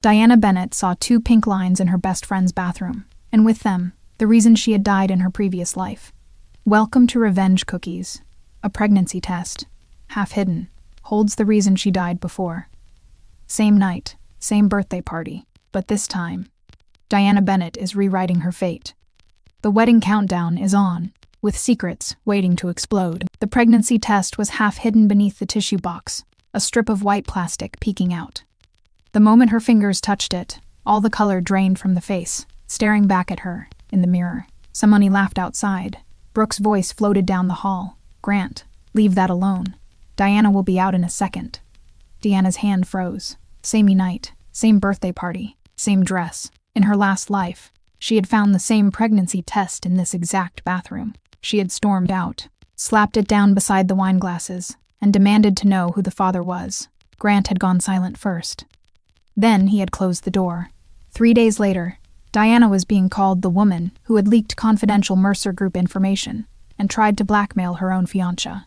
Diana Bennett saw 2 pink lines in her best friend's bathroom, and with them, the reason she had died in her previous life. Welcome to Revenge Cookies. A pregnancy test, half hidden, holds the reason she died before. Same night, same birthday party, but this time, Diana Bennett is rewriting her fate. The wedding countdown is on, with secrets waiting to explode. The pregnancy test was half hidden beneath the tissue box, a strip of white plastic peeking out. The moment her fingers touched it, all the color drained from the face, staring back at her, in the mirror. Somebody laughed outside. Brooke's voice floated down the hall. Grant, leave that alone. Diana will be out in a second. Deanna's hand froze. Samey night, same birthday party, same dress. In her last life, she had found the same pregnancy test in this exact bathroom. She had stormed out, slapped it down beside the wine glasses, and demanded to know who the father was. Grant had gone silent first. Then he had closed the door. 3 days later, Diana was being called the woman who had leaked confidential Mercer Group information and tried to blackmail her own fiancé.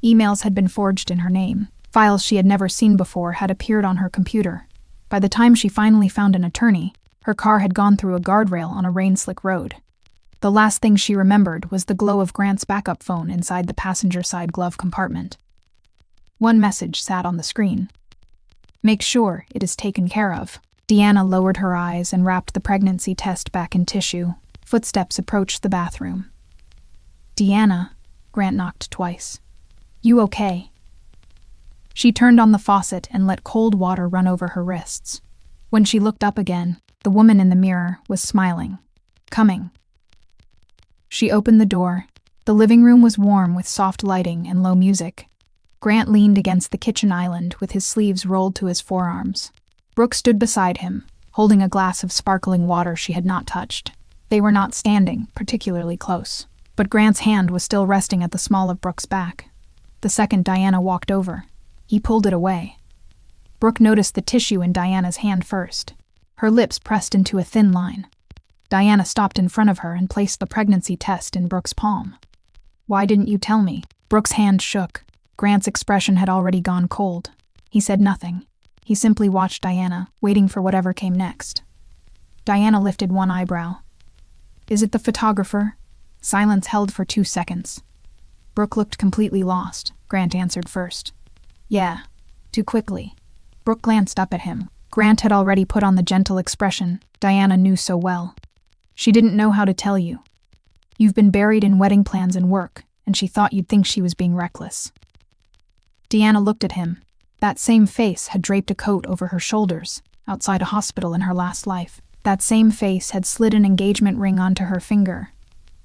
Emails had been forged in her name. Files she had never seen before had appeared on her computer. By the time she finally found an attorney, her car had gone through a guardrail on a rain-slick road. The last thing she remembered was the glow of Grant's backup phone inside the passenger side glove compartment. One message sat on the screen. Make sure it is taken care of. Deanna lowered her eyes and wrapped the pregnancy test back in tissue. Footsteps approached the bathroom. Deanna, Grant knocked twice. You okay? She turned on the faucet and let cold water run over her wrists. When she looked up again, the woman in the mirror was smiling. Coming. She opened the door. The living room was warm with soft lighting and low music. Grant leaned against the kitchen island with his sleeves rolled to his forearms. Brooke stood beside him, holding a glass of sparkling water she had not touched. They were not standing particularly close, but Grant's hand was still resting at the small of Brooke's back. The second Diana walked over, he pulled it away. Brooke noticed the tissue in Diana's hand first. Her lips pressed into a thin line. Diana stopped in front of her and placed the pregnancy test in Brooke's palm. Why didn't you tell me? Brooke's hand shook. Grant's expression had already gone cold. He said nothing. He simply watched Diana, waiting for whatever came next. Diana lifted one eyebrow. Is it the photographer? Silence held for 2 seconds. Brooke looked completely lost. Grant answered first. Yeah, too quickly. Brooke glanced up at him. Grant had already put on the gentle expression Diana knew so well. She didn't know how to tell you. You've been buried in wedding plans and work, and she thought you'd think she was being reckless. Deanna looked at him. That same face had draped a coat over her shoulders, outside a hospital in her last life. That same face had slid an engagement ring onto her finger.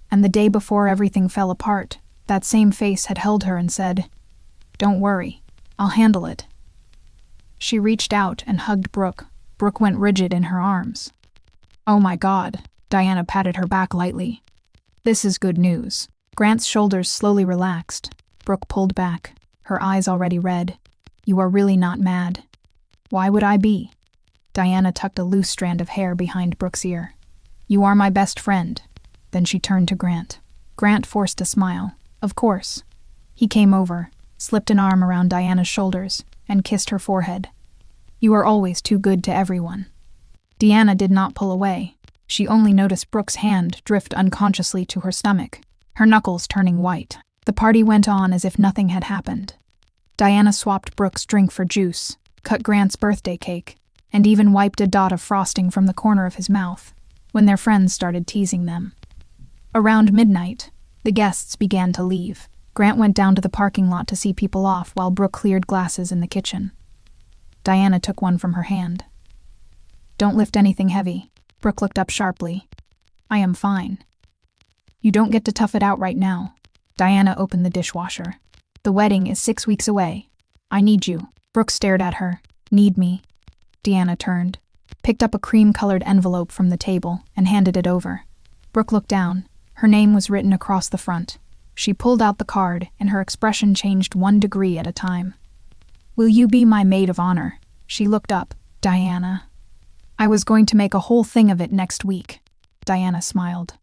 And the day before everything fell apart, that same face had held her and said, Don't worry, I'll handle it. She reached out and hugged Brooke. Brooke went rigid in her arms. Oh my God, Diana patted her back lightly. This is good news. Grant's shoulders slowly relaxed. Brooke pulled back, her eyes already red. You are really not mad. Why would I be? Diana tucked a loose strand of hair behind Brooke's ear. You are my best friend. Then she turned to Grant. Grant forced a smile. Of course. He came over, slipped an arm around Diana's shoulders, and kissed her forehead. You are always too good to everyone. Deanna did not pull away. She only noticed Brooke's hand drift unconsciously to her stomach, her knuckles turning white. The party went on as if nothing had happened. Diana swapped Brooke's drink for juice, cut Grant's birthday cake, and even wiped a dot of frosting from the corner of his mouth when their friends started teasing them. Around midnight, the guests began to leave. Grant went down to the parking lot to see people off while Brooke cleared glasses in the kitchen. Diana took one from her hand. Don't lift anything heavy. Brooke looked up sharply. I am fine. You don't get to tough it out right now. Diana opened the dishwasher. The wedding is 6 weeks away. I need you. Brooke stared at her. Need me? Deanna turned, picked up a cream-colored envelope from the table, and handed it over. Brooke looked down. Her name was written across the front. She pulled out the card, and her expression changed 1 degree at a time. Will you be my maid of honor? She looked up. Diana. I was going to make a whole thing of it next week. Diana smiled.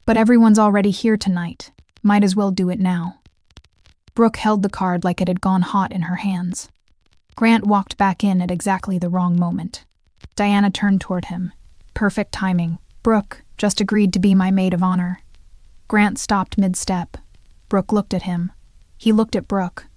But everyone's already here tonight. Might as well do it now. Brooke held the card like it had gone hot in her hands. Grant walked back in at exactly the wrong moment. Diana turned toward him. Perfect timing. Brooke just agreed to be my maid of honor. Grant stopped mid-step. Brooke looked at him. He looked at Brooke.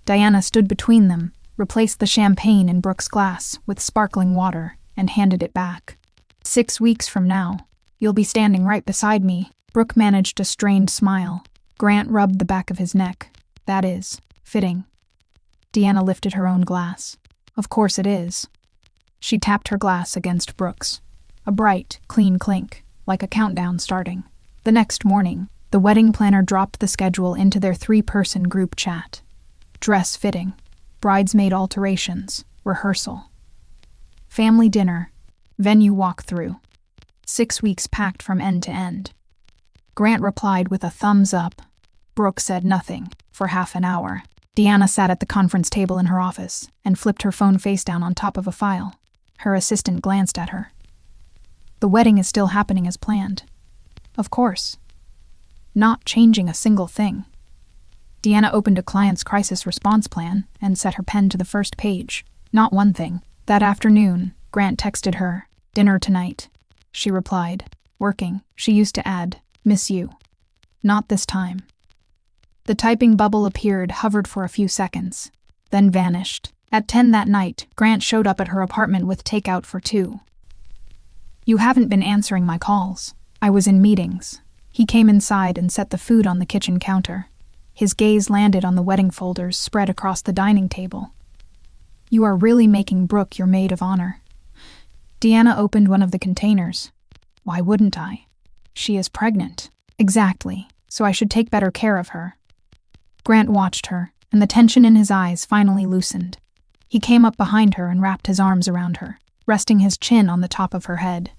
Diana stood between them, replaced the champagne in Brooke's glass with sparkling water, and handed it back. 6 weeks from now, you'll be standing right beside me. Brooke managed a strained smile. Grant rubbed the back of his neck. That is fitting. Deanna lifted her own glass. Of course it is. She tapped her glass against Brooke's. A bright, clean clink, like a countdown starting. The next morning, the wedding planner dropped the schedule into their 3-person group chat. Dress fitting, bridesmaid alterations, rehearsal. Family dinner, venue walkthrough. 6 weeks packed from end to end. Grant replied with a thumbs up. Brooke said nothing for half an hour. Deanna sat at the conference table in her office and flipped her phone face down on top of a file. Her assistant glanced at her. The wedding is still happening as planned. Of course. Not changing a single thing. Deanna opened a client's crisis response plan and set her pen to the first page. Not one thing. That afternoon, Grant texted her, "Dinner tonight." She replied, "Working." She used to add, "Miss you." Not this time. The typing bubble appeared, hovered for a few seconds, then vanished. At 10 that night, Grant showed up at her apartment with takeout for 2. "You haven't been answering my calls. I was in meetings." He came inside and set the food on the kitchen counter. His gaze landed on the wedding folders spread across the dining table. "You are really making Brooke your maid of honor." Deanna opened one of the containers. "Why wouldn't I? She is pregnant." "Exactly, so I should take better care of her." Grant watched her, and the tension in his eyes finally loosened. He came up behind her and wrapped his arms around her, resting his chin on the top of her head.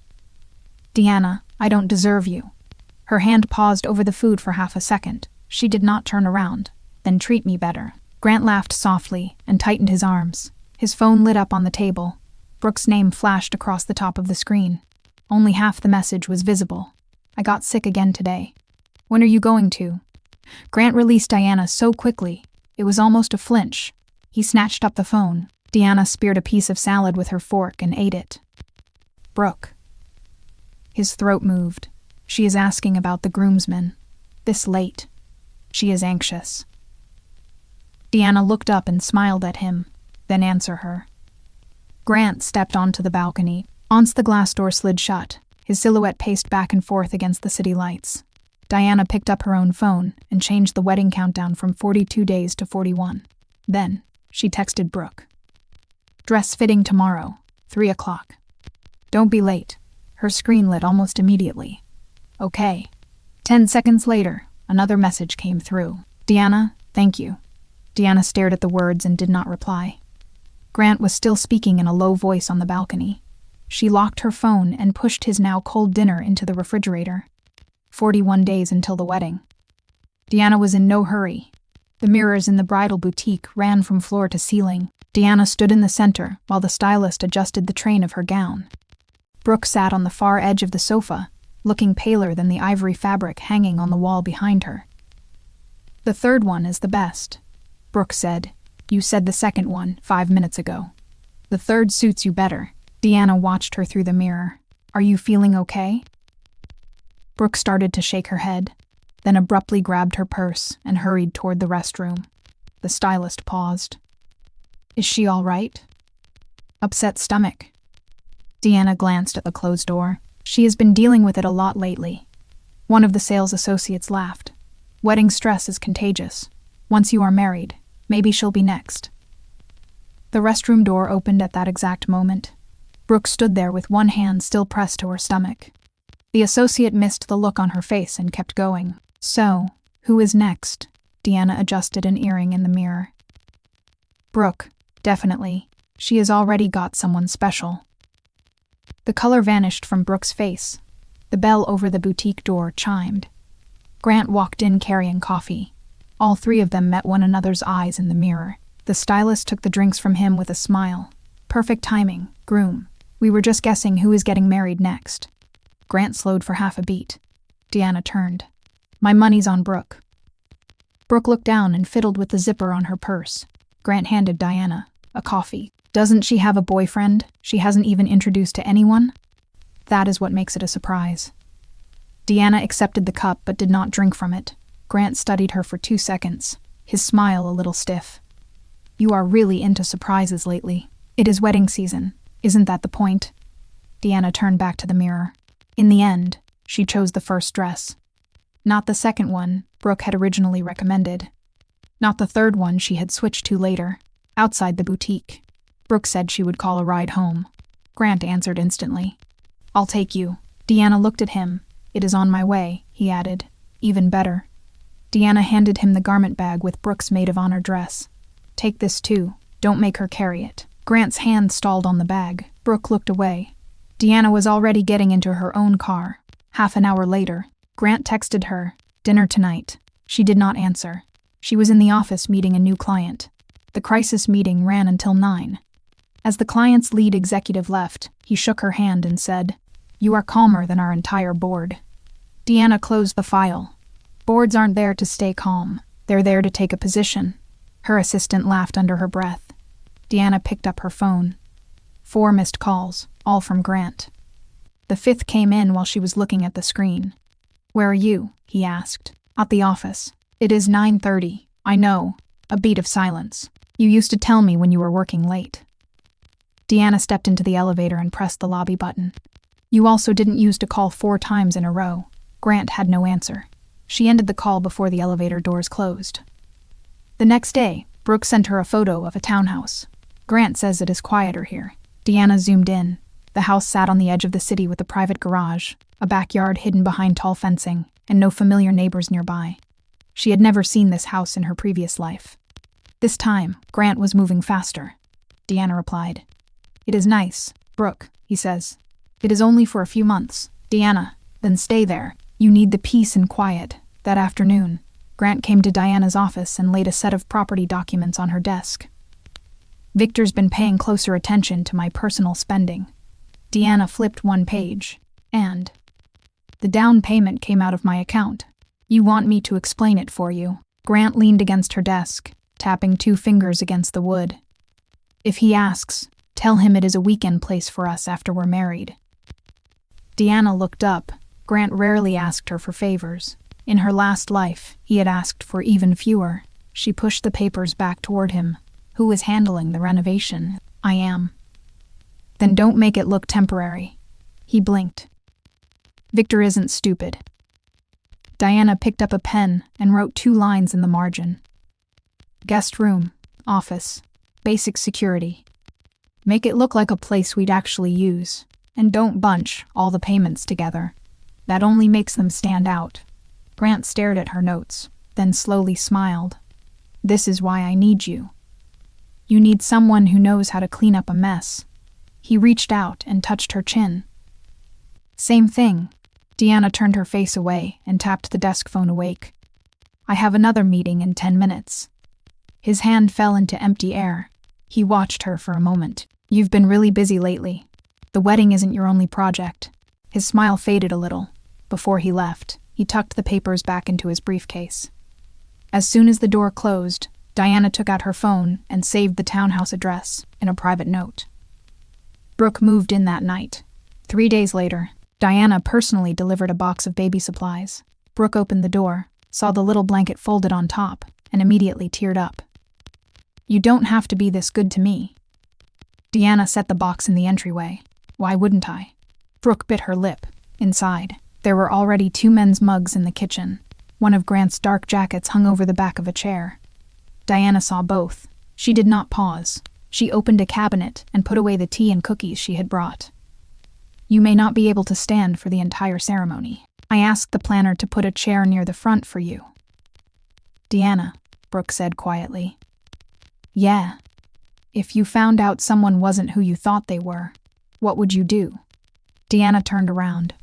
"Deanna, I don't deserve you." Her hand paused over the food for half a second. She did not turn around. "Then treat me better." Grant laughed softly and tightened his arms. His phone lit up on the table. Brooke's name flashed across the top of the screen. Only half the message was visible. "I got sick again today." "When are you going to?" Grant released Diana so quickly, it was almost a flinch. He snatched up the phone. Deanna speared a piece of salad with her fork and ate it. "Brooke." His throat moved. "She is asking about the groomsmen. This late. She is anxious." Deanna looked up and smiled at him, then answered her. Grant stepped onto the balcony. Once the glass door slid shut, his silhouette paced back and forth against the city lights. Diana picked up her own phone and changed the wedding countdown from 42 days to 41. Then, she texted Brooke. "Dress fitting tomorrow, 3 o'clock. Don't be late." Her screen lit almost immediately. "Okay." 10 seconds later, another message came through. "Deanna, thank you." Deanna stared at the words and did not reply. Grant was still speaking in a low voice on the balcony. She locked her phone and pushed his now cold dinner into the refrigerator. 41 days until the wedding. Deanna was in no hurry. The mirrors in the bridal boutique ran from floor to ceiling. Deanna stood in the center while the stylist adjusted the train of her gown. Brooke sat on the far edge of the sofa, looking paler than the ivory fabric hanging on the wall behind her. "The third one is the best," Brooke said. "You said the second one 5 minutes ago. The third suits you better." Deanna watched her through the mirror. "Are you feeling okay?" Brooke started to shake her head, then abruptly grabbed her purse and hurried toward the restroom. The stylist paused. "Is she all right?" "Upset stomach." Deanna glanced at the closed door. "She has been dealing with it a lot lately." One of the sales associates laughed. "Wedding stress is contagious. Once you are married, maybe she'll be next." The restroom door opened at that exact moment. Brooke stood there with one hand still pressed to her stomach. The associate missed the look on her face and kept going. "So, who is next?" Deanna adjusted an earring in the mirror. "Brooke, definitely. She has already got someone special." The color vanished from Brooke's face. The bell over the boutique door chimed. Grant walked in carrying coffee. All 3 of them met one another's eyes in the mirror. The stylist took the drinks from him with a smile. "Perfect timing, groom. We were just guessing who is getting married next." Grant slowed for half a beat. Deanna turned. "My money's on Brooke." Brooke looked down and fiddled with the zipper on her purse. Grant handed Diana a coffee. Doesn't she have a boyfriend she hasn't even introduced to anyone? That is what makes it a surprise. Deanna accepted the cup but did not drink from it. Grant studied her for 2 seconds, his smile a little stiff. You are really into surprises lately. It is wedding season. Isn't that the point? Deanna turned back to the mirror. In the end, she chose the first dress. Not the second one Brooke had originally recommended. Not the third one she had switched to later, outside the boutique. Brooke said she would call a ride home. Grant answered instantly. I'll take you. Deanna looked at him. It is on my way, he added. Even better. Deanna handed him the garment bag with Brooke's maid of honor dress. Take this too. Don't make her carry it. Grant's hand stalled on the bag. Brooke looked away. Deanna was already getting into her own car. Half an hour later, Grant texted her, dinner tonight. She did not answer. She was in the office meeting a new client. The crisis meeting ran until 9. As the client's lead executive left, he shook her hand and said, You are calmer than our entire board. Deanna closed the file. Boards aren't there to stay calm. They're there to take a position. Her assistant laughed under her breath. Deanna picked up her phone. 4 missed calls, all from Grant. The 5th came in while she was looking at the screen. Where are you? He asked. At the office. It is 9:30. I know. A beat of silence. You used to tell me when you were working late. Deanna stepped into the elevator and pressed the lobby button. You also didn't used to call 4 times in a row. Grant had no answer. She ended the call before the elevator doors closed. The next day, Brooke sent her a photo of a townhouse. Grant says it is quieter here. Deanna zoomed in. The house sat on the edge of the city with a private garage, a backyard hidden behind tall fencing, and no familiar neighbors nearby. She had never seen this house in her previous life. This time, Grant was moving faster. Deanna replied. It is nice, Brooke, he says. It is only for a few months. Deanna, then stay there. You need the peace and quiet. That afternoon, Grant came to Diana's office and laid a set of property documents on her desk. Victor's been paying closer attention to my personal spending. Deanna flipped one page, and the down payment came out of my account. You want me to explain it for you? Grant leaned against her desk, tapping 2 fingers against the wood. If he asks, tell him it is a weekend place for us after we're married. Deanna looked up. Grant rarely asked her for favors. In her last life, he had asked for even fewer. She pushed the papers back toward him. Who is handling the renovation? I am. Then don't make it look temporary. He blinked. Victor isn't stupid. Diana picked up a pen and wrote 2 lines in the margin. Guest room, office, basic security. Make it look like a place we'd actually use, and don't bunch all the payments together. That only makes them stand out. Grant stared at her notes, then slowly smiled. This is why I need you. You need someone who knows how to clean up a mess. He reached out and touched her chin. Same thing. Deanna turned her face away and tapped the desk phone awake. I have another meeting in 10 minutes. His hand fell into empty air. He watched her for a moment. You've been really busy lately. The wedding isn't your only project. His smile faded a little. Before he left, he tucked the papers back into his briefcase. As soon as the door closed, Diana took out her phone and saved the townhouse address in a private note. Brooke moved in that night. 3 days later, Diana personally delivered a box of baby supplies. Brooke opened the door, saw the little blanket folded on top, and immediately teared up. You don't have to be this good to me. Deanna set the box in the entryway. Why wouldn't I? Brooke bit her lip. Inside, there were already 2 men's mugs in the kitchen. One of Grant's dark jackets hung over the back of a chair. Diana saw both. She did not pause. She opened a cabinet and put away the tea and cookies she had brought. You may not be able to stand for the entire ceremony. I asked the planner to put a chair near the front for you. Deanna, Brooke said quietly. Yeah. If you found out someone wasn't who you thought they were, what would you do? Deanna turned around.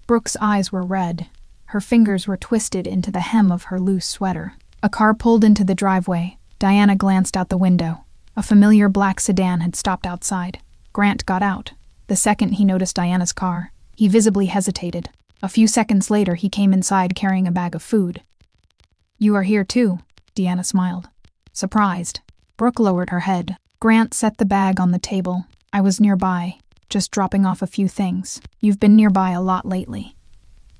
Brooke's eyes were red. Her fingers were twisted into the hem of her loose sweater. A car pulled into the driveway. Diana glanced out the window. A familiar black sedan had stopped outside. Grant got out. The second he noticed Diana's car, he visibly hesitated. A few seconds later, he came inside carrying a bag of food. You are here too, Deanna smiled. Surprised. Brooke lowered her head. Grant set the bag on the table. I was nearby, just dropping off a few things. You've been nearby a lot lately.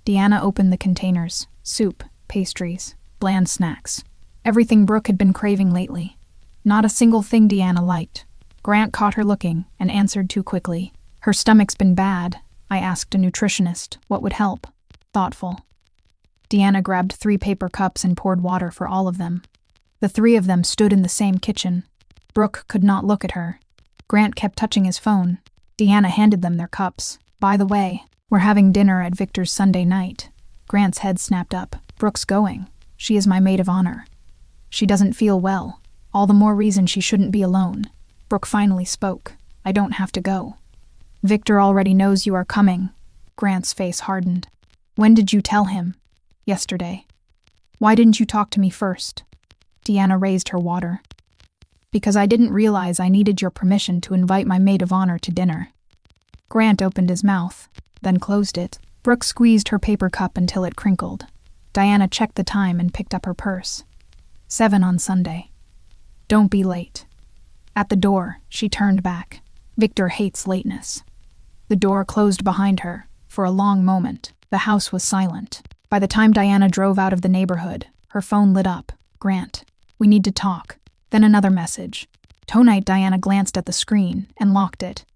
Deanna opened the containers. Soup, pastries, bland snacks. Everything Brooke had been craving lately. Not a single thing Deanna liked. Grant caught her looking and answered too quickly. Her stomach's been bad. I asked a nutritionist what would help. Thoughtful. Deanna grabbed 3 paper cups and poured water for all of them. The 3 of them stood in the same kitchen. Brooke could not look at her. Grant kept touching his phone. Deanna handed them their cups. By the way, we're having dinner at Victor's Sunday night. Grant's head snapped up. Brooke's going. She is my maid of honor. She doesn't feel well. All the more reason she shouldn't be alone. Brooke finally spoke. I don't have to go. Victor already knows you are coming. Grant's face hardened. When did you tell him? Yesterday. Why didn't you talk to me first? Deanna raised her water. Because I didn't realize I needed your permission to invite my maid of honor to dinner. Grant opened his mouth, then closed it. Brooke squeezed her paper cup until it crinkled. Diana checked the time and picked up her purse. 7 on Sunday. Don't be late. At the door, she turned back. Victor hates lateness. The door closed behind her. For a long moment, the house was silent. By the time Diana drove out of the neighborhood, her phone lit up. Grant, we need to talk. Then another message. Tonight, Diana glanced at the screen and locked it.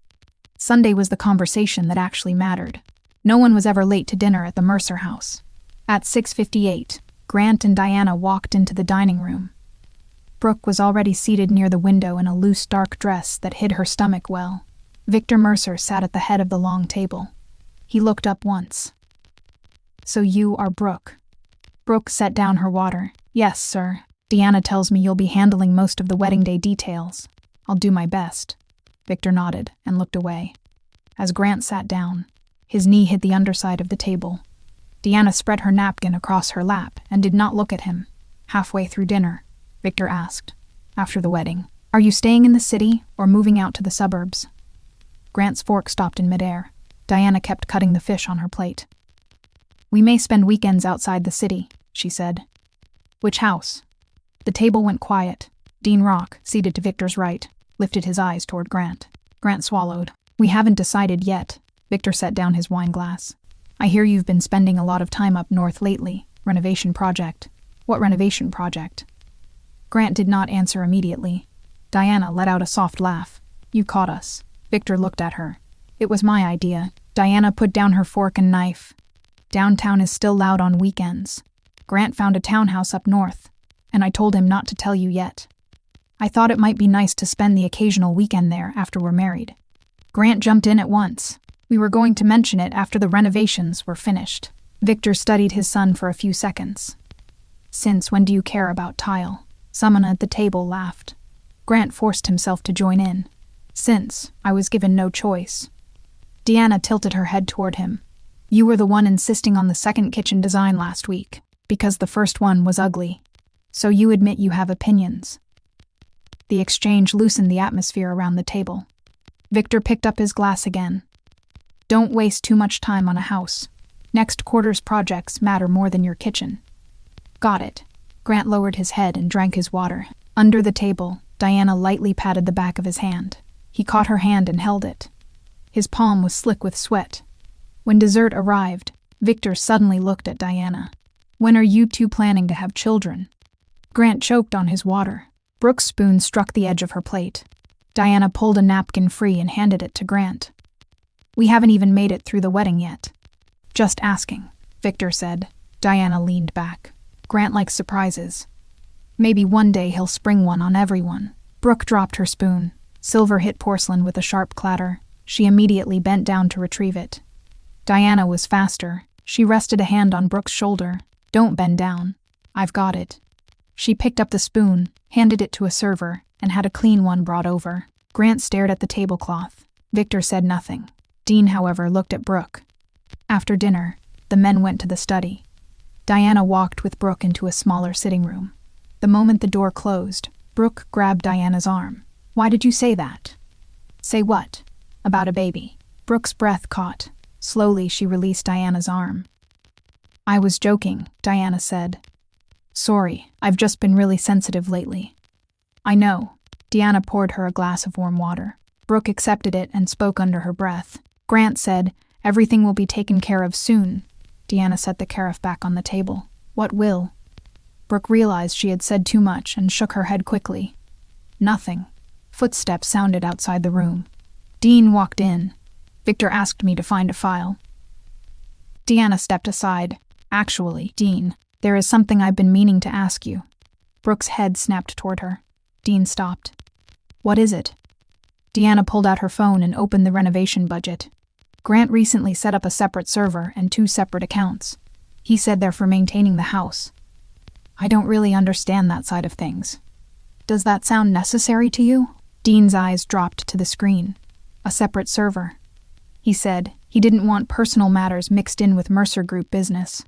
Sunday was the conversation that actually mattered. No one was ever late to dinner at the Mercer house. At 6:58, Grant and Diana walked into the dining room. Brooke was already seated near the window in a loose dark dress that hid her stomach well. Victor Mercer sat at the head of the long table. He looked up once. So you are Brooke. Brooke set down her water. Yes, sir. Deanna tells me you'll be handling most of the wedding day details. I'll do my best. Victor nodded and looked away. As Grant sat down, his knee hit the underside of the table. Deanna spread her napkin across her lap and did not look at him. Halfway through dinner, Victor asked, after the wedding, are you staying in the city or moving out to the suburbs? Grant's fork stopped in midair. Diana kept cutting the fish on her plate. We may spend weekends outside the city, she said. Which house? The table went quiet. Dean Rock, seated to Victor's right, lifted his eyes toward Grant. Grant swallowed. We haven't decided yet. Victor set down his wine glass. I hear you've been spending a lot of time up north lately. Renovation project. What renovation project? Grant did not answer immediately. Diana let out a soft laugh. You caught us. Victor looked at her. It was my idea. Diana put down her fork and knife. Downtown is still loud on weekends. Grant found a townhouse up north, and I told him not to tell you yet. I thought it might be nice to spend the occasional weekend there after we're married. Grant jumped in at once. We were going to mention it after the renovations were finished. Victor studied his son for a few seconds. Since when do you care about tile? Someone at the table laughed. Grant forced himself to join in. Since I was given no choice. Deanna tilted her head toward him. You were the one insisting on the second kitchen design last week, because the first one was ugly. So you admit you have opinions. The exchange loosened the atmosphere around the table. Victor picked up his glass again. Don't waste too much time on a house. Next quarter's projects matter more than your kitchen. Got it. Grant lowered his head and drank his water. Under the table, Diana lightly patted the back of his hand. He caught her hand and held it. His palm was slick with sweat. When dessert arrived, Victor suddenly looked at Diana. When are you two planning to have children? Grant choked on his water. Brooke's spoon struck the edge of her plate. Diana pulled a napkin free and handed it to Grant. We haven't even made it through the wedding yet. Just asking, Victor said. Diana leaned back. Grant likes surprises. Maybe one day he'll spring one on everyone. Brooke dropped her spoon. Silver hit porcelain with a sharp clatter. She immediately bent down to retrieve it. Diana was faster. She rested a hand on Brooke's shoulder. Don't bend down. I've got it. She picked up the spoon, handed it to a server, and had a clean one brought over. Grant stared at the tablecloth. Victor said nothing. Dean, however, looked at Brooke. After dinner, the men went to the study. Diana walked with Brooke into a smaller sitting room. The moment the door closed, Brooke grabbed Diana's arm. Why did you say that? Say what? About a baby. Brooke's breath caught. Slowly, she released Diana's arm. I was joking, Diana said. Sorry, I've just been really sensitive lately. I know. Deanna poured her a glass of warm water. Brooke accepted it and spoke under her breath. Grant said, "Everything will be taken care of soon." Deanna set the carafe back on the table. "What will?" Brooke realized she had said too much and shook her head quickly. "Nothing." Footsteps sounded outside the room. Dean walked in. "Victor asked me to find a file." Deanna stepped aside. "Actually, Dean, there is something I've been meaning to ask you." Brooke's head snapped toward her. Dean stopped. "What is it?" Deanna pulled out her phone and opened the renovation budget. Grant recently set up a separate server and 2 separate accounts. He said they're for maintaining the house. "I don't really understand that side of things. Does that sound necessary to you?" Dean's eyes dropped to the screen. "A separate server." He said he didn't want personal matters mixed in with Mercer Group business.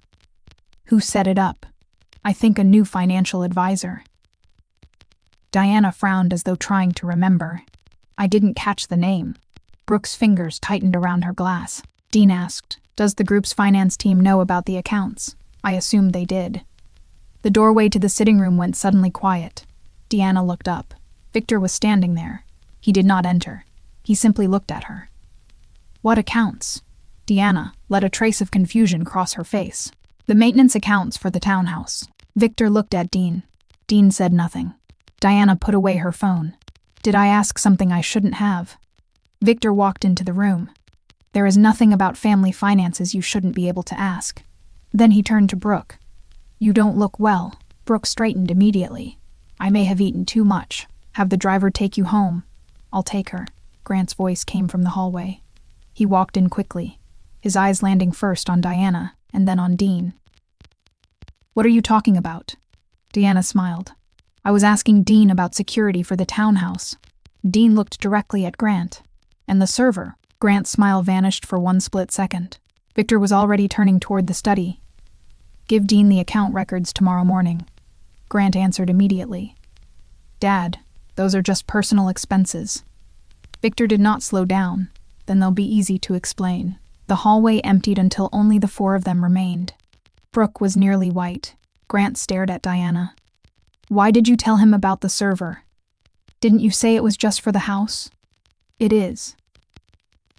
"Who set it up?" "I think a new financial advisor." Diana frowned as though trying to remember. "I didn't catch the name." Brooke's fingers tightened around her glass. Dean asked, "Does the group's finance team know about the accounts?" I assumed they did. The doorway to the sitting room went suddenly quiet. Deanna looked up. Victor was standing there. He did not enter. He simply looked at her. "What accounts?" Deanna let a trace of confusion cross her face. "The maintenance accounts for the townhouse." Victor looked at Dean. Dean said nothing. Diana put away her phone. "Did I ask something I shouldn't have?" Victor walked into the room. "There is nothing about family finances you shouldn't be able to ask." Then he turned to Brooke. "You don't look well." Brooke straightened immediately. "I may have eaten too much. Have the driver take you home." "I'll take her." Grant's voice came from the hallway. He walked in quickly, his eyes landing first on Diana and then on Dean. "What are you talking about?" Deanna smiled. "I was asking Dean about security for the townhouse." Dean looked directly at Grant. "And the server?" Grant's smile vanished for one split second. Victor was already turning toward the study. "Give Dean the account records tomorrow morning." Grant answered immediately. "Dad, those are just personal expenses." Victor did not slow down. "Then they'll be easy to explain." The hallway emptied until only the 4 of them remained. Brooke was nearly white. Grant stared at Diana. "Why did you tell him about the server? Didn't you say it was just for the house?" "It is."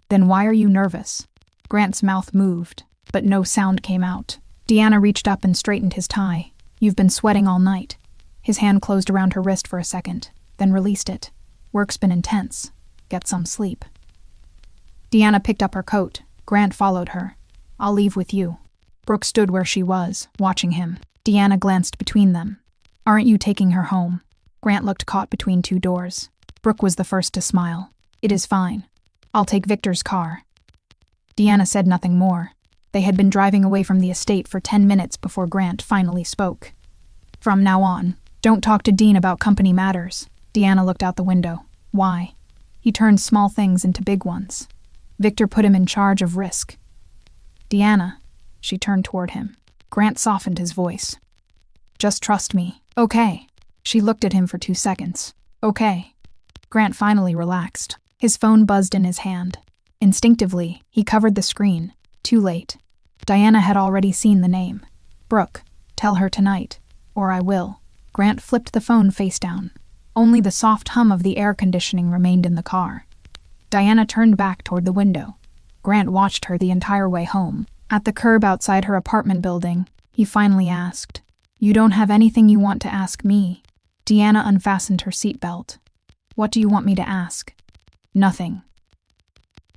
"Then why are you nervous?" Grant's mouth moved, but no sound came out. Deanna reached up and straightened his tie. "You've been sweating all night." His hand closed around her wrist for a second, then released it. "Work's been intense. Get some sleep." Deanna picked up her coat. Grant followed her. "I'll leave with you." Brooke stood where she was, watching him. Deanna glanced between them. "Aren't you taking her home?" Grant looked caught between 2 doors. Brooke was the first to smile. "It is fine. I'll take Victor's car." Deanna said nothing more. They had been driving away from the estate for 10 minutes before Grant finally spoke. "From now on, don't talk to Dean about company matters." Deanna looked out the window. "Why?" "He turns small things into big ones. Victor put him in charge of risk." "Deanna." She turned toward him. Grant softened his voice. "Just trust me." "Okay." She looked at him for 2 seconds. "Okay." Grant finally relaxed. His phone buzzed in his hand. Instinctively, he covered the screen. Too late. Diana had already seen the name. "Brooke, tell her tonight, or I will." Grant flipped the phone face down. Only the soft hum of the air conditioning remained in the car. Diana turned back toward the window. Grant watched her the entire way home. At the curb outside her apartment building, he finally asked, "You don't have anything you want to ask me?" Deanna unfastened her seatbelt. "What do you want me to ask?" "Nothing."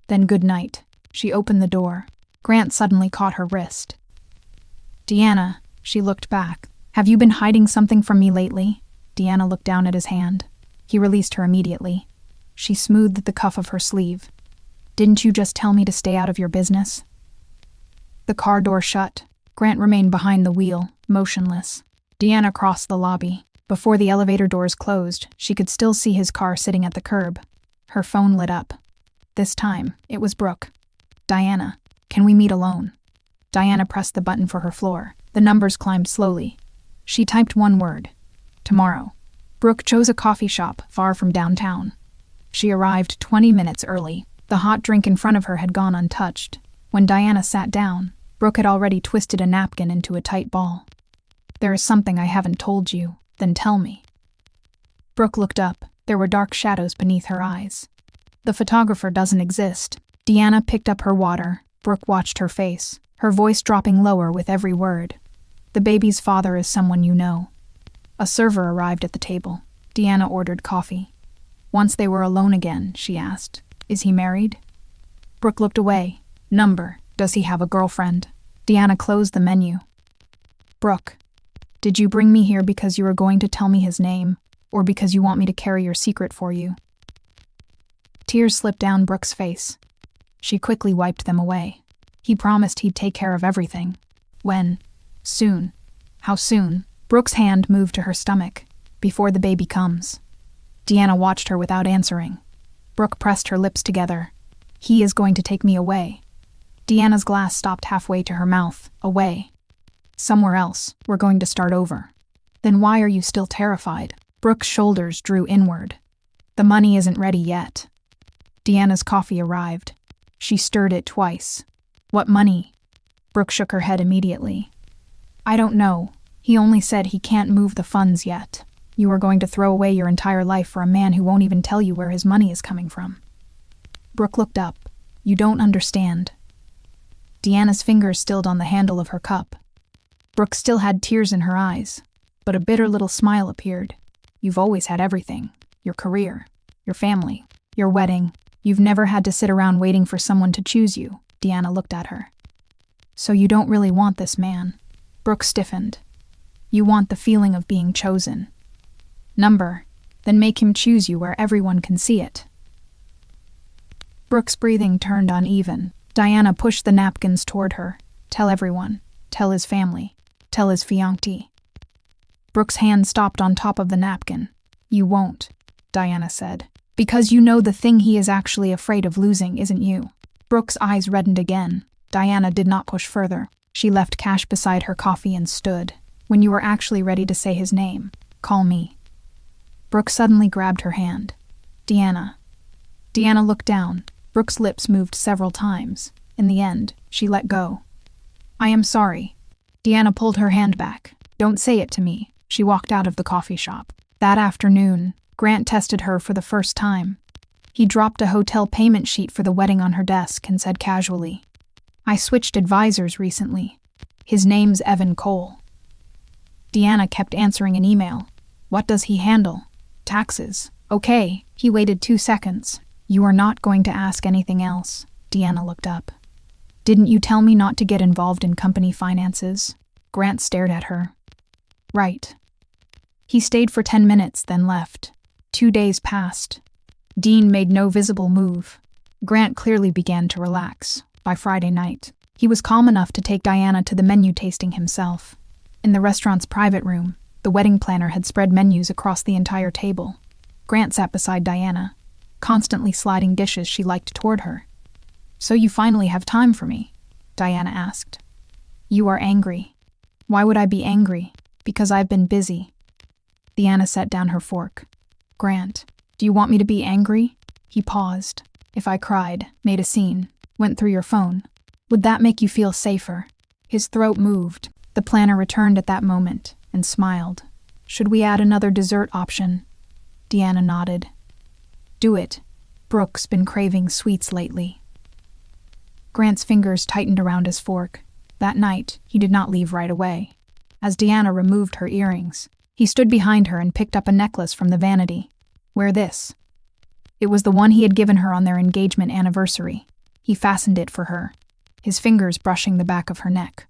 "Then good night." She opened the door. Grant suddenly caught her wrist. "Deanna," she looked back. "Have you been hiding something from me lately?" Deanna looked down at his hand. He released her immediately. She smoothed the cuff of her sleeve. "Didn't you just tell me to stay out of your business?" The car door shut. Grant remained behind the wheel, motionless. Deanna crossed the lobby. Before the elevator doors closed, she could still see his car sitting at the curb. Her phone lit up. This time, it was Brooke. "Diana, can we meet alone?" Diana pressed the button for her floor. The numbers climbed slowly. She typed one word. "Tomorrow." Brooke chose a coffee shop far from downtown. She arrived 20 minutes early. The hot drink in front of her had gone untouched. When Diana sat down, Brooke had already twisted a napkin into a tight ball. "There is something I haven't told you. Then tell me." Brooke looked up, There were dark shadows beneath her eyes. The photographer doesn't exist. Deanna picked up her water. Brooke watched her face, her voice dropping lower with every word. The baby's father is someone you know. A server arrived at the table. Deanna ordered coffee. Once they were alone again, she asked, "Is he married?" Brooke looked away. "Number, does he have a girlfriend?" Deanna closed the menu. "Brooke, did you bring me here because you were going to tell me his name, or because you want me to carry your secret for you?" Tears slipped down Brooke's face. She quickly wiped them away. He promised he'd take care of everything. When? Soon. How soon? Brooke's hand moved to her stomach. "Before the baby comes." Deanna watched her without answering. Brooke pressed her lips together. "He is going to take me away." Deanna's glass stopped halfway to her mouth. "Away." "Somewhere else. We're going to start over." "Then why are you still terrified?" Brooke's shoulders drew inward. "The money isn't ready yet." Deanna's coffee arrived. She stirred it twice. "What money?" Brooke shook her head immediately. "I don't know. He only said he can't move the funds yet. You are going to throw away your entire life for a man who won't even tell you where his money is coming from." Brooke looked up. "You don't understand." Deanna's fingers stilled on the handle of her cup. Brooke still had tears in her eyes, but a bitter little smile appeared. "You've always had everything. Your career, your family, your wedding. You've never had to sit around waiting for someone to choose you." Deanna looked at her. "So you don't really want this man?" Brooke stiffened. "You want the feeling of being chosen." "Number, then make him choose you where everyone can see it." Brooke's breathing turned uneven. Diana pushed the napkins toward her. "Tell everyone. Tell his family. Tell his fiancé." Brooke's hand stopped on top of the napkin. "You won't," Diana said. "Because you know the thing he is actually afraid of losing isn't you." Brooke's eyes reddened again. Diana did not push further. She left cash beside her coffee and stood. "When you are actually ready to say his name, call me." Brooke suddenly grabbed her hand. "Deanna." Deanna looked down. Brooke's lips moved several times. In the end, she let go. "I am sorry." Deanna pulled her hand back. "Don't say it to me." She walked out of the coffee shop. That afternoon, Grant tested her for the first time. He dropped a hotel payment sheet for the wedding on her desk and said casually, "I switched advisors recently. His name's Evan Cole." Deanna kept answering an email. "What does he handle?" "Taxes." "Okay." He waited 2 seconds. "You are not going to ask anything else." Deanna looked up. "Didn't you tell me not to get involved in company finances?" Grant stared at her. "Right." He stayed for 10 minutes, then left. 2 days passed. Dean made no visible move. Grant clearly began to relax. By Friday night, he was calm enough to take Diana to the menu tasting himself. In the restaurant's private room, the wedding planner had spread menus across the entire table. Grant sat beside Diana, constantly sliding dishes she liked toward her. "So you finally have time for me?" Diana asked. "You are angry." "Why would I be angry?" "Because I've been busy." Deanna set down her fork. "Grant, do you want me to be angry?" He paused. "If I cried, made a scene, went through your phone, would that make you feel safer?" His throat moved. The planner returned at that moment and smiled. "Should we add another dessert option?" Deanna nodded. "Do it. Brooke's been craving sweets lately." Grant's fingers tightened around his fork. That night, he did not leave right away. As Deanna removed her earrings, he stood behind her and picked up a necklace from the vanity. "Wear this." It was the one he had given her on their engagement anniversary. He fastened it for her, his fingers brushing the back of her neck.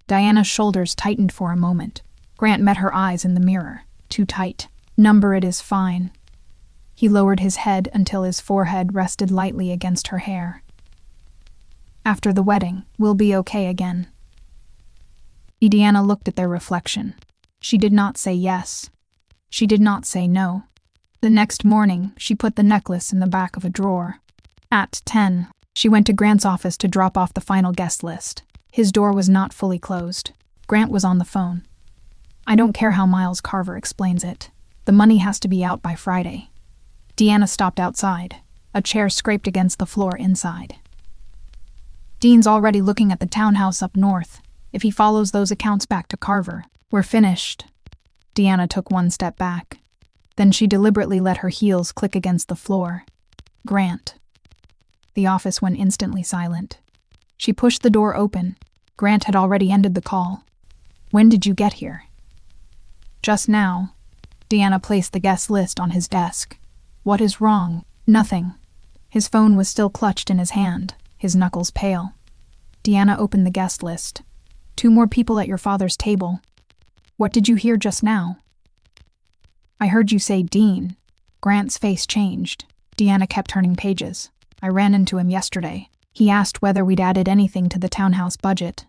Diana's shoulders tightened for a moment. Grant met her eyes in the mirror. Too tight. "Number, it is fine." He lowered his head until his forehead rested lightly against her hair. "After the wedding, we'll be okay again." Deanna looked at their reflection. She did not say yes. She did not say no. The next morning, she put the necklace in the back of a drawer. At 10, she went to Grant's office to drop off the final guest list. His door was not fully closed. Grant was on the phone. "I don't care how Miles Carver explains it. The money has to be out by Friday." Deanna stopped outside. A chair scraped against the floor inside. "Dean's already looking at the townhouse up north. If he follows those accounts back to Carver, we're finished." Deanna took one step back. Then she deliberately let her heels click against the floor. Grant. The office went instantly silent. She pushed the door open. Grant had already ended the call. When did you get here? Just now. Deanna placed the guest list on his desk. What is wrong? Nothing. His phone was still clutched in his hand, his knuckles pale. Deanna opened the guest list. 2 more people at your father's table. What did you hear just now? I heard you say Dean. Grant's face changed. Deanna kept turning pages. I ran into him yesterday. He asked whether we'd added anything to the townhouse budget.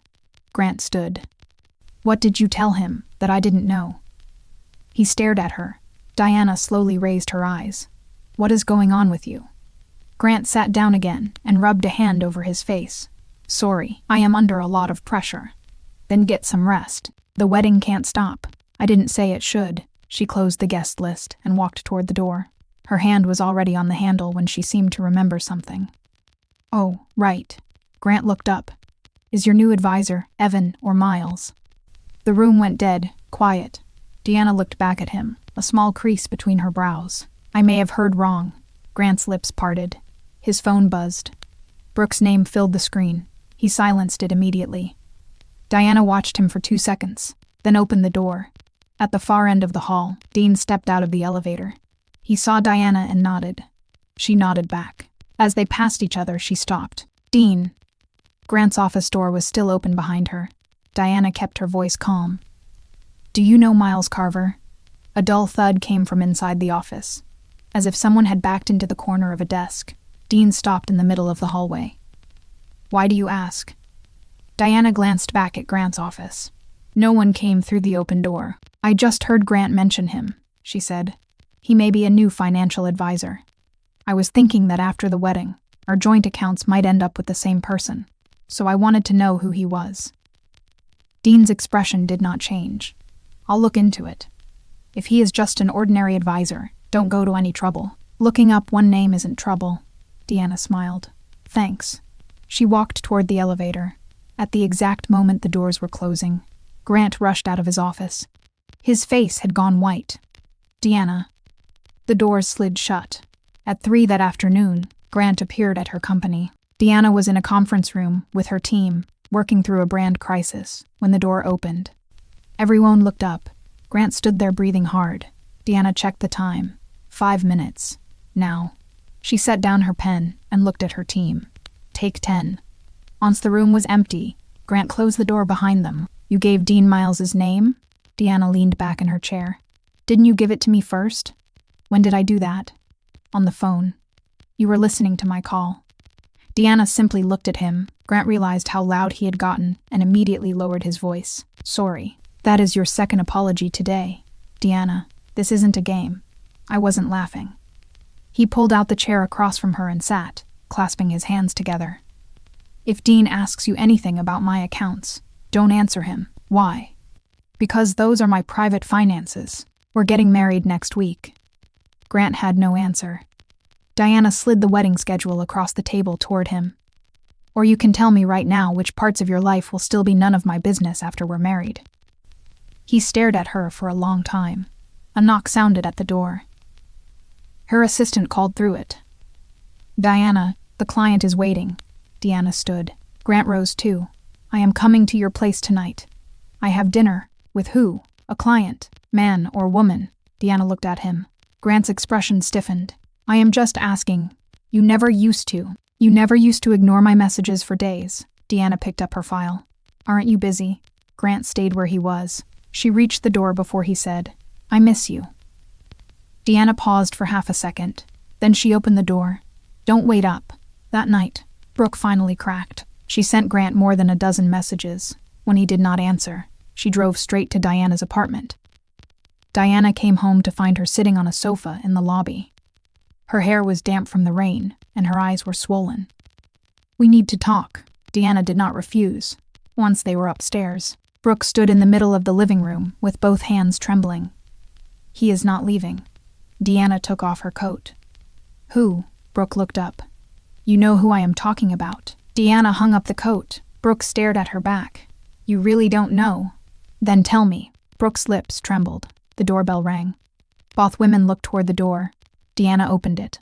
Grant stood. What did you tell him that I didn't know? He stared at her. Diana slowly raised her eyes. What is going on with you? Grant sat down again and rubbed a hand over his face. Sorry, I am under a lot of pressure. Then get some rest. The wedding can't stop. I didn't say it should. She closed the guest list and walked toward the door. Her hand was already on the handle when she seemed to remember something. Oh, right. Grant looked up. Is your new advisor Evan or Miles? The room went dead, quiet. Deanna looked back at him, a small crease between her brows. I may have heard wrong. Grant's lips parted. His phone buzzed. Brooke's name filled the screen. He silenced it immediately. Diana watched him for 2 seconds, then opened the door. At the far end of the hall, Dean stepped out of the elevator. He saw Diana and nodded. She nodded back. As they passed each other, she stopped. Dean. Grant's office door was still open behind her. Diana kept her voice calm. Do you know Miles Carver? A dull thud came from inside the office. As if someone had backed into the corner of a desk, Dean stopped in the middle of the hallway. Why do you ask? Diana glanced back at Grant's office. No one came through the open door. I just heard Grant mention him, she said. He may be a new financial advisor. I was thinking that after the wedding, our joint accounts might end up with the same person, so I wanted to know who he was. Dean's expression did not change. I'll look into it. If he is just an ordinary advisor, don't go to any trouble. Looking up one name isn't trouble. Deanna smiled. Thanks. She walked toward the elevator. At the exact moment the doors were closing, Grant rushed out of his office. His face had gone white. Deanna. The doors slid shut. At 3 that afternoon, Grant appeared at her company. Deanna was in a conference room with her team, working through a brand crisis, when the door opened. Everyone looked up. Grant stood there breathing hard. Deanna checked the time. 5 minutes. Now. She set down her pen and looked at her team. Take 10. Once the room was empty, Grant closed the door behind them. You gave Dean Miles's name? Deanna leaned back in her chair. Didn't you give it to me first? When did I do that? On the phone. You were listening to my call. Deanna simply looked at him. Grant realized how loud he had gotten and immediately lowered his voice. Sorry. That is your second apology today. Deanna, this isn't a game. I wasn't laughing. He pulled out the chair across from her and sat, clasping his hands together. If Dean asks you anything about my accounts, don't answer him. Why? Because those are my private finances. We're getting married next week. Grant had no answer. Diana slid the wedding schedule across the table toward him. Or you can tell me right now which parts of your life will still be none of my business after we're married. He stared at her for a long time. A knock sounded at the door. Her assistant called through it. Diana, the client is waiting. Deanna stood. Grant rose too. I am coming to your place tonight. I have dinner. With who? A client, man or woman? Deanna looked at him. Grant's expression stiffened. I am just asking. You never used to. You never used to ignore my messages for days. Deanna picked up her file. Aren't you busy? Grant stayed where he was. She reached the door before he said, I miss you. Deanna paused for half a second. Then she opened the door. Don't wait up. That night, Brooke finally cracked. She sent Grant more than a dozen messages. When he did not answer, she drove straight to Diana's apartment. Diana came home to find her sitting on a sofa in the lobby. Her hair was damp from the rain, and her eyes were swollen. We need to talk. Deanna did not refuse. Once they were upstairs, Brooke stood in the middle of the living room with both hands trembling. He is not leaving. Deanna took off her coat. Who? Brooke looked up. You know who I am talking about. Deanna hung up the coat. Brooke stared at her back. You really don't know? Then tell me. Brooke's lips trembled. The doorbell rang. Both women looked toward the door. Deanna opened it.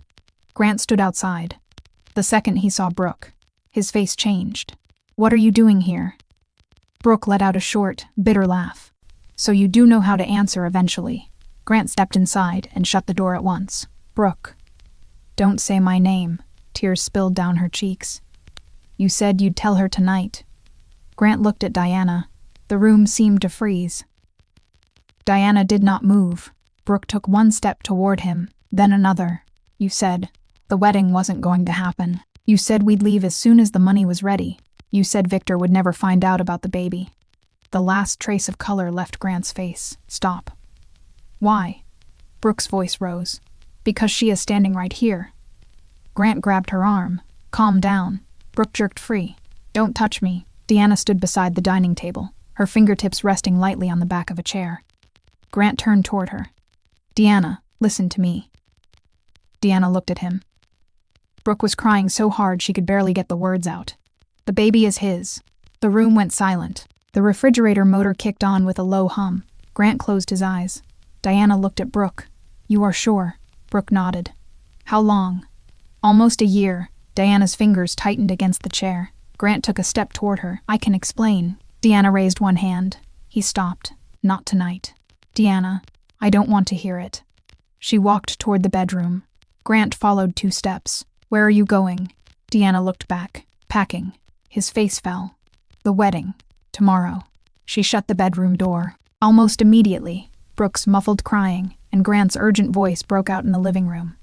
Grant stood outside. The second he saw Brooke, his face changed. "What are you doing here?" Brooke let out a short, bitter laugh. "So you do know how to answer eventually." Grant stepped inside and shut the door at once. "Brooke." "Don't say my name." Tears spilled down her cheeks. "You said you'd tell her tonight." Grant looked at Diana. The room seemed to freeze. Diana did not move. Brooke took one step toward him, then another. "You said the wedding wasn't going to happen. You said we'd leave as soon as the money was ready. You said Victor would never find out about the baby." The last trace of color left Grant's face. "Stop." "Why?" Brooke's voice rose. "Because she is standing right here." Grant grabbed her arm. "Calm down." Brooke jerked free. "Don't touch me." Deanna stood beside the dining table, her fingertips resting lightly on the back of a chair. Grant turned toward her. "Deanna, listen to me." Deanna looked at him. Brooke was crying so hard she could barely get the words out. "The baby is his." The room went silent. The refrigerator motor kicked on with a low hum. Grant closed his eyes. Diana looked at Brooke. "You are sure?" Brooke nodded. "How long?" "Almost a year." Diana's fingers tightened against the chair. Grant took a step toward her. "I can explain." Deanna raised one hand. He stopped. "Not tonight." "Deanna, I don't want to hear it." She walked toward the bedroom. Grant followed 2 steps. "Where are you going?" Deanna looked back. "Packing." His face fell. "The wedding. Tomorrow." She shut the bedroom door. Almost immediately, Brooke's muffled crying and Grant's urgent voice broke out in the living room.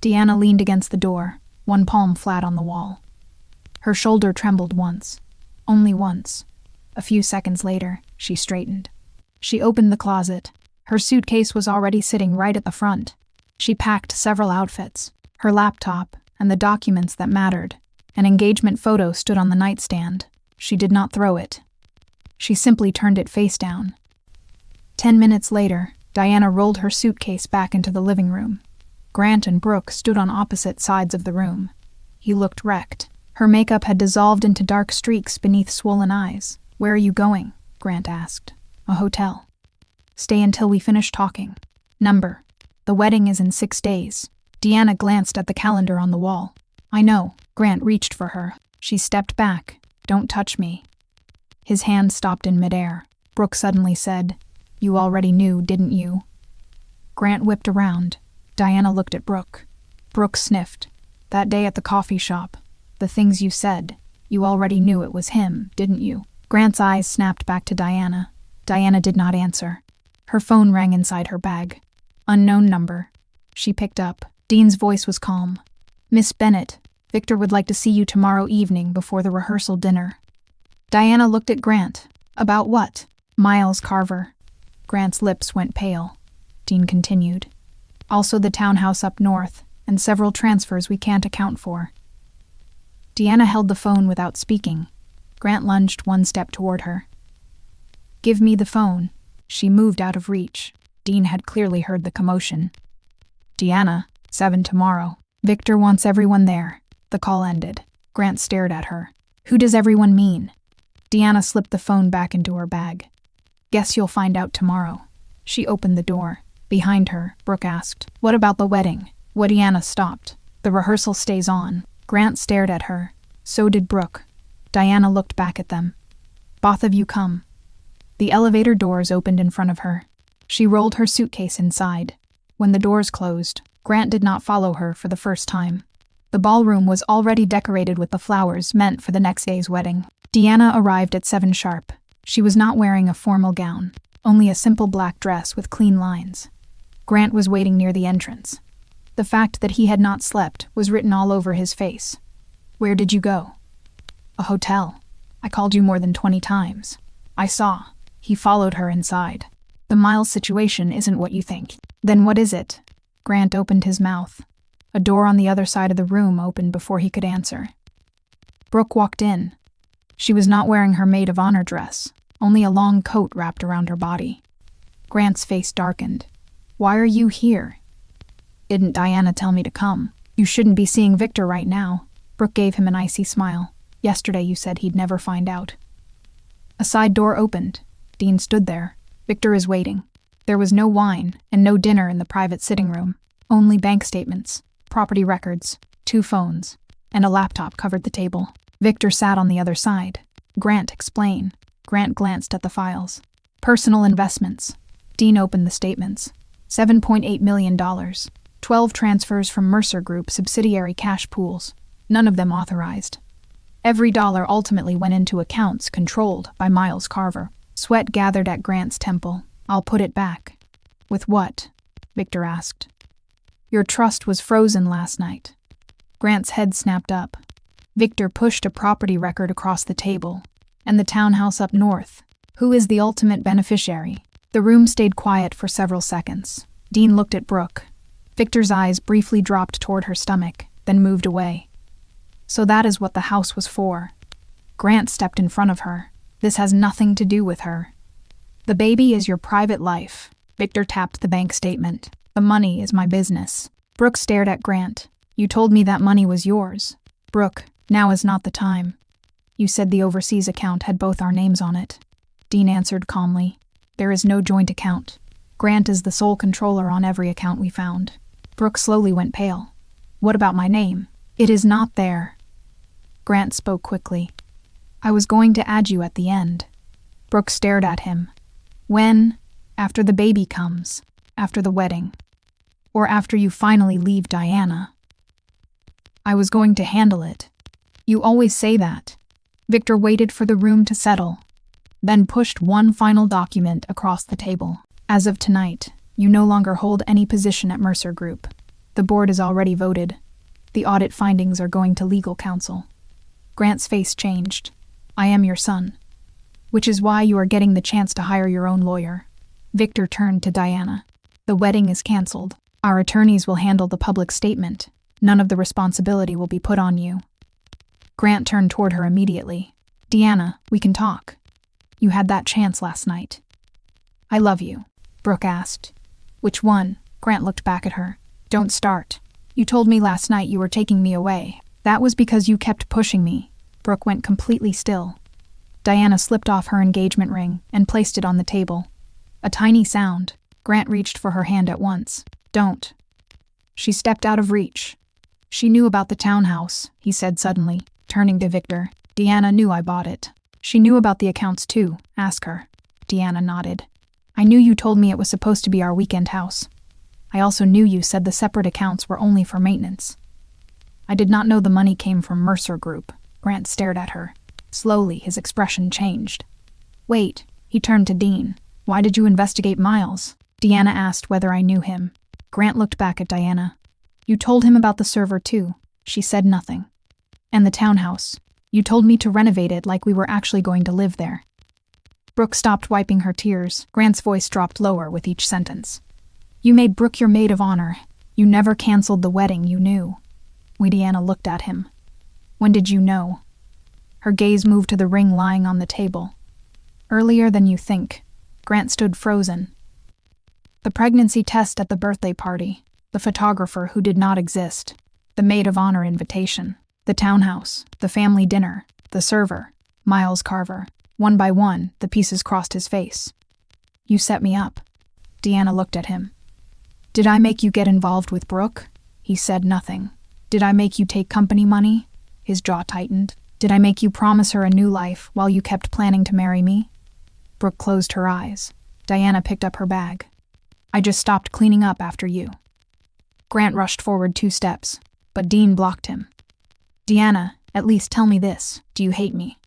Deanna leaned against the door, one palm flat on the wall. Her shoulder trembled once. Only once. A few seconds later, she straightened. She opened the closet. Her suitcase was already sitting right at the front. She packed several outfits, her laptop, and the documents that mattered. An engagement photo stood on the nightstand. She did not throw it. She simply turned it face down. 10 minutes later, Diana rolled her suitcase back into the living room. Grant and Brooke stood on opposite sides of the room. He looked wrecked. Her makeup had dissolved into dark streaks beneath swollen eyes. "Where are you going?" Grant asked. "A hotel." "Stay until we finish talking." "Number." "The wedding is in 6 days." Deanna glanced at the calendar on the wall. "I know." Grant reached for her. She stepped back. "Don't touch me." His hand stopped in midair. Brooke suddenly said, "You already knew, didn't you?" Grant whipped around. Diana looked at Brooke. Brooke sniffed. "That day at the coffee shop. The things you said. You already knew it was him, didn't you?" Grant's eyes snapped back to Diana. Diana did not answer. Her phone rang inside her bag. Unknown number. She picked up. Dean's voice was calm. "Miss Bennett, Victor would like to see you tomorrow evening before the rehearsal dinner." Diana looked at Grant. "About what?" "Miles Carver." Grant's lips went pale. Dean continued. "Also the townhouse up north, and several transfers we can't account for." Deanna held the phone without speaking. Grant lunged 1 step toward her. "Give me the phone." She moved out of reach. Dean had clearly heard the commotion. "Deanna, 7 tomorrow. Victor wants everyone there." The call ended. Grant stared at her. "Who does everyone mean?" Deanna slipped the phone back into her bag. "Guess you'll find out tomorrow." She opened the door. Behind her, Brooke asked, "What about the wedding?" Deanna stopped. "The rehearsal stays on." Grant stared at her. So did Brooke. Diana looked back at them. "Both of you come." The elevator doors opened in front of her. She rolled her suitcase inside. When the doors closed, Grant did not follow her for the first time. The ballroom was already decorated with the flowers meant for the next day's wedding. Deanna arrived at 7 sharp. She was not wearing a formal gown, only a simple black dress with clean lines. Grant was waiting near the entrance. The fact that he had not slept was written all over his face. "Where did you go?" "A hotel. I called you more than 20 times." "I saw." He followed her inside. "The Miles situation isn't what you think." "Then what is it?" Grant opened his mouth. A door on the other side of the room opened before he could answer. Brooke walked in. She was not wearing her maid of honor dress, only a long coat wrapped around her body. Grant's face darkened. "Why are you here?" "Didn't Diana tell me to come?" "You shouldn't be seeing Victor right now." Brooke gave him an icy smile. "Yesterday you said he'd never find out." A side door opened. Dean stood there. "Victor is waiting." There was no wine and no dinner in the private sitting room. Only bank statements, property records, 2 phones, and a laptop covered the table. Victor sat on the other side. Grant, explain. Grant glanced at the files. Personal investments. Dean opened the statements. $7.8 million. 12 transfers from Mercer Group subsidiary cash pools. None of them authorized. Every dollar ultimately went into accounts controlled by Miles Carver. Sweat gathered at Grant's temple. I'll put it back. With what? Victor asked. Your trust was frozen last night. Grant's head snapped up. Victor pushed a property record across the table. And the townhouse up north. Who is the ultimate beneficiary? The room stayed quiet for several seconds. Dean looked at Brooke. Victor's eyes briefly dropped toward her stomach, then moved away. So that is what the house was for. Grant stepped in front of her. This has nothing to do with her. The baby is your private life. Victor tapped the bank statement. The money is my business. Brooke stared at Grant. You told me that money was yours. Brooke, now is not the time. You said the overseas account had both our names on it. Dean answered calmly. There is no joint account. Grant is the sole controller on every account we found. Brooke slowly went pale. What about my name? It is not there. Grant spoke quickly. I was going to add you at the end. Brooke stared at him. When? After the baby comes. After the wedding. Or after you finally leave Diana. I was going to handle it. You always say that. Victor waited for the room to settle, then pushed one final document across the table. As of tonight, you no longer hold any position at Mercer Group. The board is already voted. The audit findings are going to legal counsel. Grant's face changed. I am your son. Which is why you are getting the chance to hire your own lawyer. Victor turned to Diana. The wedding is canceled. Our attorneys will handle the public statement. None of the responsibility will be put on you. Grant turned toward her immediately. Deanna, we can talk. You had that chance last night. I love you, Brooke asked. Which one? Grant looked back at her. Don't start. You told me last night you were taking me away. That was because you kept pushing me. Brooke went completely still. Diana slipped off her engagement ring and placed it on the table. A tiny sound. Grant reached for her hand at once. Don't. She stepped out of reach. She knew about the townhouse, he said suddenly, turning to Victor. Deanna knew I bought it. She knew about the accounts too. Ask her. Deanna nodded. I knew you told me it was supposed to be our weekend house. I also knew you said the separate accounts were only for maintenance. I did not know the money came from Mercer Group. Grant stared at her. Slowly, his expression changed. Wait, he turned to Dean. Why did you investigate Miles? Deanna asked whether I knew him. Grant looked back at Diana. You told him about the server too. She said nothing. And the townhouse. You told me to renovate it like we were actually going to live there. Brooke stopped wiping her tears. Grant's voice dropped lower with each sentence. You made Brooke your maid of honor. You never canceled the wedding, you knew. Deanna looked at him. When did you know? Her gaze moved to the ring lying on the table. Earlier than you think. Grant stood frozen. The pregnancy test at the birthday party. The photographer who did not exist. The maid of honor invitation. The townhouse. The family dinner. The server. Miles Carver. One by one, the pieces crossed his face. You set me up. Deanna looked at him. Did I make you get involved with Brooke? He said nothing. Did I make you take company money? His jaw tightened. Did I make you promise her a new life while you kept planning to marry me? Brooke closed her eyes. Diana picked up her bag. I just stopped cleaning up after you. Grant rushed forward 2 steps, but Dean blocked him. Deanna, at least tell me this. Do you hate me?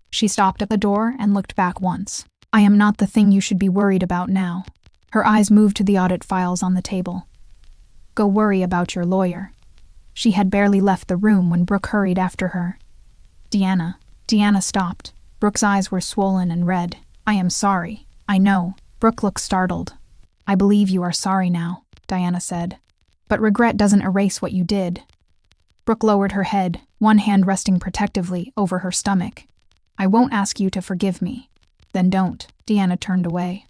She stopped at the door and looked back once. I am not the thing you should be worried about now. Her eyes moved to the audit files on the table. Go worry about your lawyer. She had barely left the room when Brooke hurried after her. Deanna stopped. Brooke's eyes were swollen and red. I am sorry. I know. Brooke looked startled. I believe you are sorry now, Diana said. But regret doesn't erase what you did. Brooke lowered her head, one hand resting protectively over her stomach. I won't ask you to forgive me. Then don't. Deanna turned away.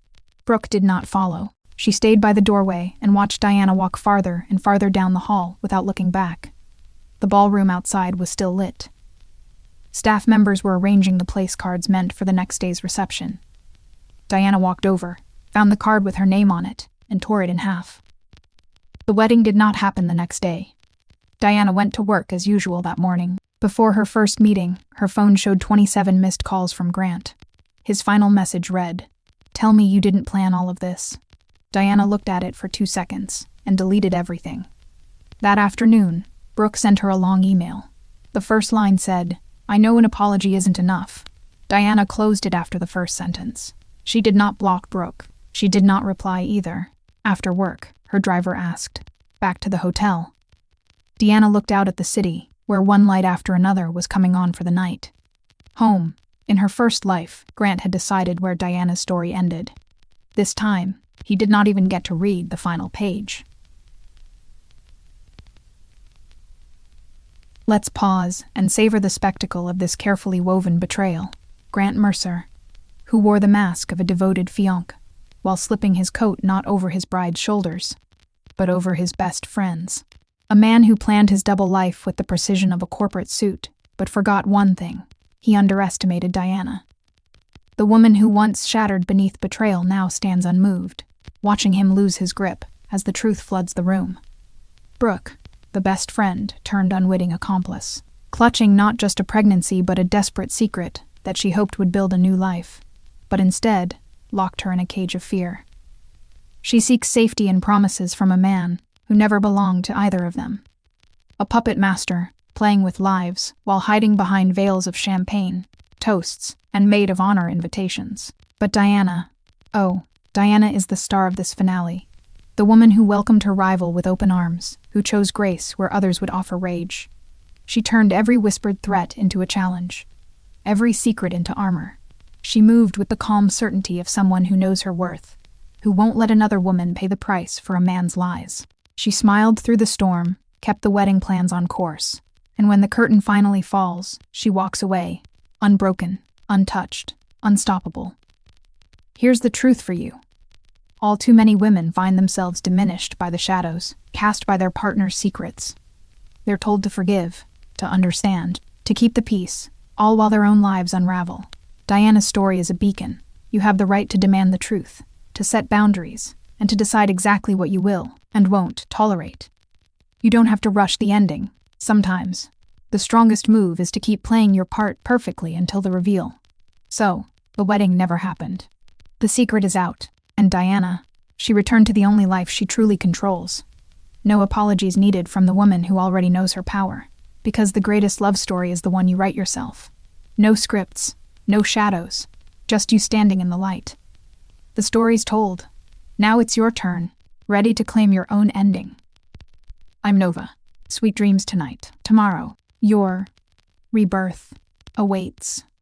Brooke did not follow. She stayed by the doorway and watched Diana walk farther and farther down the hall without looking back. The ballroom outside was still lit. Staff members were arranging the place cards meant for the next day's reception. Diana walked over, found the card with her name on it, and tore it in half. The wedding did not happen the next day. Diana went to work as usual that morning. Before her first meeting, her phone showed 27 missed calls from Grant. His final message read, "Tell me you didn't plan all of this." Diana looked at it for 2 seconds and deleted everything. That afternoon, Brooke sent her a long email. The first line said, "I know an apology isn't enough." Diana closed it after the first sentence. She did not block Brooke. She did not reply either. After work, her driver asked, "Back to the hotel?" Diana looked out at the city, where one light after another was coming on for the night. Home. In her first life, Grant had decided where Diana's story ended. This time, he did not even get to read the final page. Let's pause and savor the spectacle of this carefully woven betrayal. Grant Mercer, who wore the mask of a devoted fiancé, while slipping his coat not over his bride's shoulders, but over his best friend's. A man who planned his double life with the precision of a corporate suit, but forgot one thing: he underestimated Diana. The woman who once shattered beneath betrayal now stands unmoved, watching him lose his grip as the truth floods the room. Brooke, the best friend turned unwitting accomplice, clutching not just a pregnancy but a desperate secret that she hoped would build a new life, but instead locked her in a cage of fear. She seeks safety and promises from a man who never belonged to either of them. A puppet master, playing with lives while hiding behind veils of champagne, toasts, and maid of honor invitations. But Diana, Diana is the star of this finale. The woman who welcomed her rival with open arms, who chose grace where others would offer rage. She turned every whispered threat into a challenge, every secret into armor. She moved with the calm certainty of someone who knows her worth, who won't let another woman pay the price for a man's lies. She smiled through the storm, kept the wedding plans on course, and when the curtain finally falls, she walks away, unbroken, untouched, unstoppable. Here's the truth for you. All too many women find themselves diminished by the shadows, cast by their partner's secrets. They're told to forgive, to understand, to keep the peace, all while their own lives unravel. Diana's story is a beacon. You have the right to demand the truth, to set boundaries, and to decide exactly what you will and won't tolerate. You don't have to rush the ending. Sometimes, the strongest move is to keep playing your part perfectly until the reveal. So, the wedding never happened. The secret is out, and Diana, she returned to the only life she truly controls. No apologies needed from the woman who already knows her power, because the greatest love story is the one you write yourself. No scripts, no shadows, just you standing in the light. The story's told. Now it's your turn, ready to claim your own ending. I'm Nova. Sweet dreams tonight. Tomorrow, your rebirth awaits.